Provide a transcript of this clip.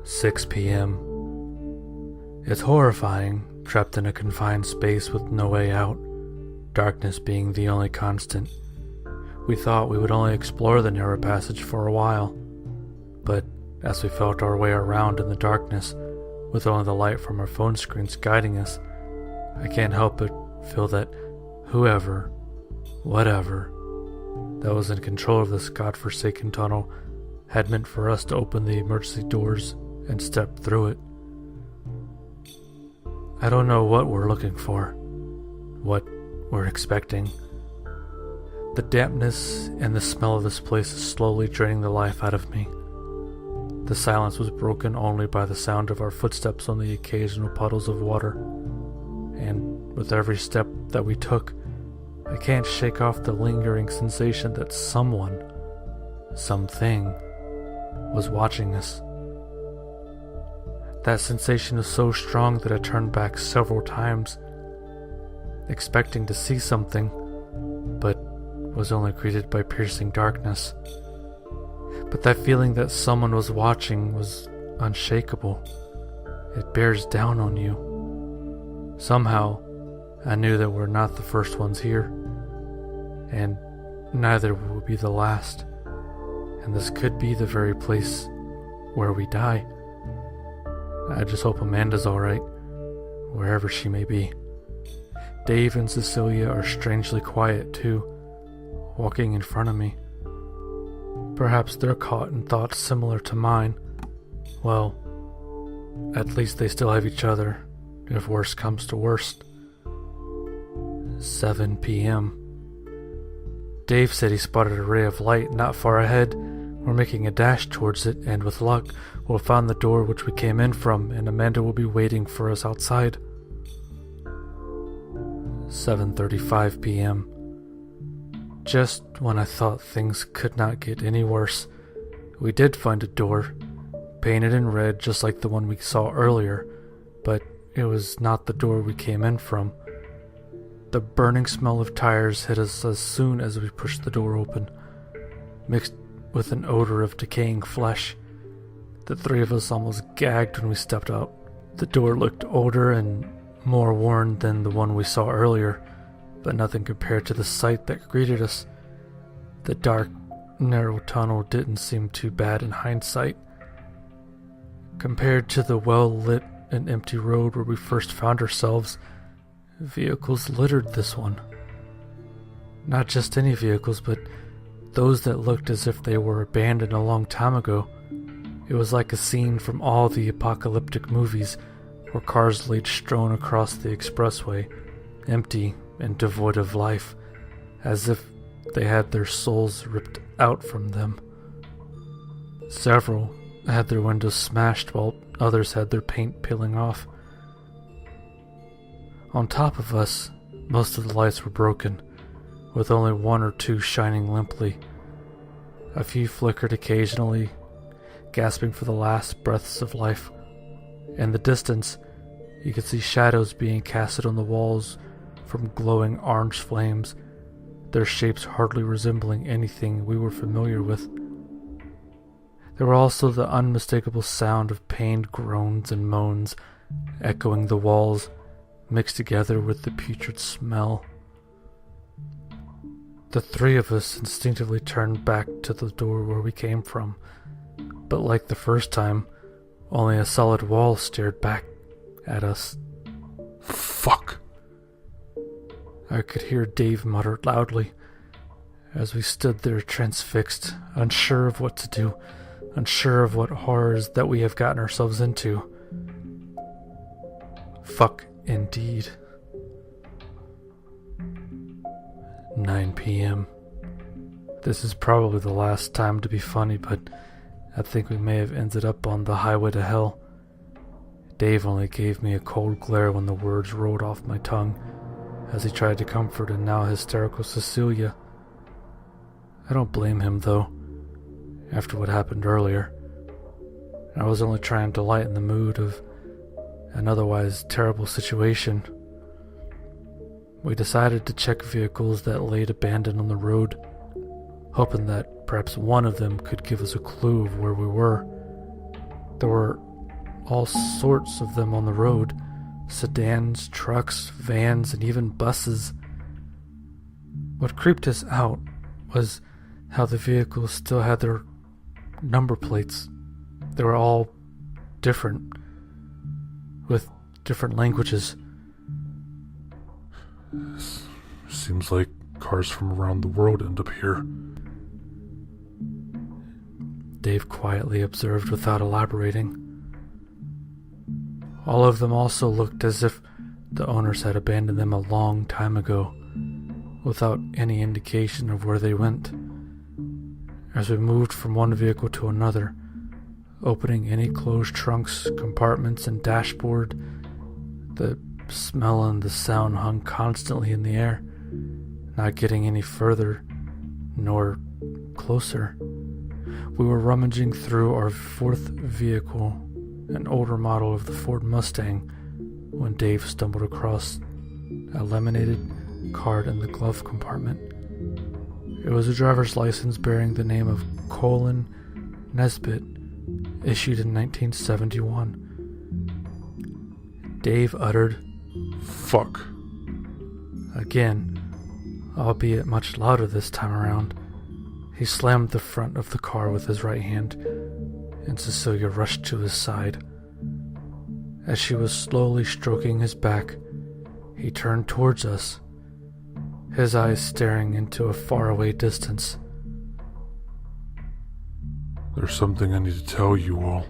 6 p.m. It's horrifying, trapped in a confined space with no way out, darkness being the only constant. We thought we would only explore the narrow passage for a while, but as we felt our way around in the darkness, with only the light from our phone screens guiding us, I can't help but feel that whoever, whatever, that was in control of this godforsaken tunnel had meant for us to open the emergency doors and step through it. I don't know what we're looking for, what we're expecting. The dampness and the smell of this place is slowly draining the life out of me. The silence was broken only by the sound of our footsteps on the occasional puddles of water, and with every step that we took, I can't shake off the lingering sensation that someone, something, was watching us. That sensation is so strong that I turned back several times, expecting to see something, but was only greeted by piercing darkness. But that feeling that someone was watching was unshakable. It bears down on you. Somehow, I knew that we're not the first ones here, and neither will we be the last, and this could be the very place where we die. I just hope Amanda's alright, wherever she may be. Dave and Cecilia are strangely quiet too, walking in front of me. Perhaps they're caught in thoughts similar to mine. Well, at least they still have each other, if worst comes to worst. 7 p.m. Dave said he spotted a ray of light not far ahead. We're making a dash towards it, and with luck, we'll find the door which we came in from, and Amanda will be waiting for us outside. 7:35 p.m. Just when I thought things could not get any worse, we did find a door, painted in red just like the one we saw earlier, but it was not the door we came in from. The burning smell of tires hit us as soon as we pushed the door open, mixed with an odor of decaying flesh. The three of us almost gagged when we stepped out. The door looked older and more worn than the one we saw earlier, but nothing compared to the sight that greeted us. The dark, narrow tunnel didn't seem too bad in hindsight, compared to the well-lit and empty road where we first found ourselves. Vehicles littered this one. Not just any vehicles, but those that looked as if they were abandoned a long time ago. It was like a scene from all the apocalyptic movies, where cars laid strewn across the expressway, empty and devoid of life, as if they had their souls ripped out from them. Several had their windows smashed, while others had their paint peeling off. On top of us, most of the lights were broken, with only one or two shining limply. A few flickered occasionally, gasping for the last breaths of life. In the distance, you could see shadows being casted on the walls from glowing orange flames, their shapes hardly resembling anything we were familiar with. There were also the unmistakable sound of pained groans and moans echoing the walls, mixed together with the putrid smell. The three of us instinctively turned back to the door where we came from, but like the first time, only a solid wall stared back at us. Fuck! I could hear Dave mutter loudly as we stood there transfixed, unsure of what to do, unsure of what horrors that we have gotten ourselves into. Fuck indeed. 9 p.m. This is probably the last time to be funny, but I think we may have ended up on the highway to hell. Dave only gave me a cold glare when the words rolled off my tongue, as he tried to comfort a now hysterical Cecilia. I don't blame him, though, after what happened earlier. I was only trying to lighten the mood of an otherwise terrible situation. We decided to check vehicles that laid abandoned on the road, hoping that perhaps one of them could give us a clue of where we were. There were all sorts of them on the road. Sedans, trucks, vans, and even buses. What creeped us out was how the vehicles still had their number plates. They were all different, with different languages. Seems like cars from around the world end up here. Dave quietly observed without elaborating. All of them also looked as if the owners had abandoned them a long time ago, without any indication of where they went. As we moved from one vehicle to another, opening any closed trunks, compartments, and dashboard, the smell and the sound hung constantly in the air, not getting any further nor closer. We were rummaging through our fourth vehicle, an older model of the Ford Mustang, when Dave stumbled across a laminated card in the glove compartment. It was a driver's license bearing the name of Colin Nesbitt, issued in 1971. Dave uttered, "Fuck." Again, albeit much louder this time around. He slammed the front of the car with his right hand, and Cecilia rushed to his side. As she was slowly stroking his back, he turned towards us, his eyes staring into a faraway distance. There's something I need to tell you all.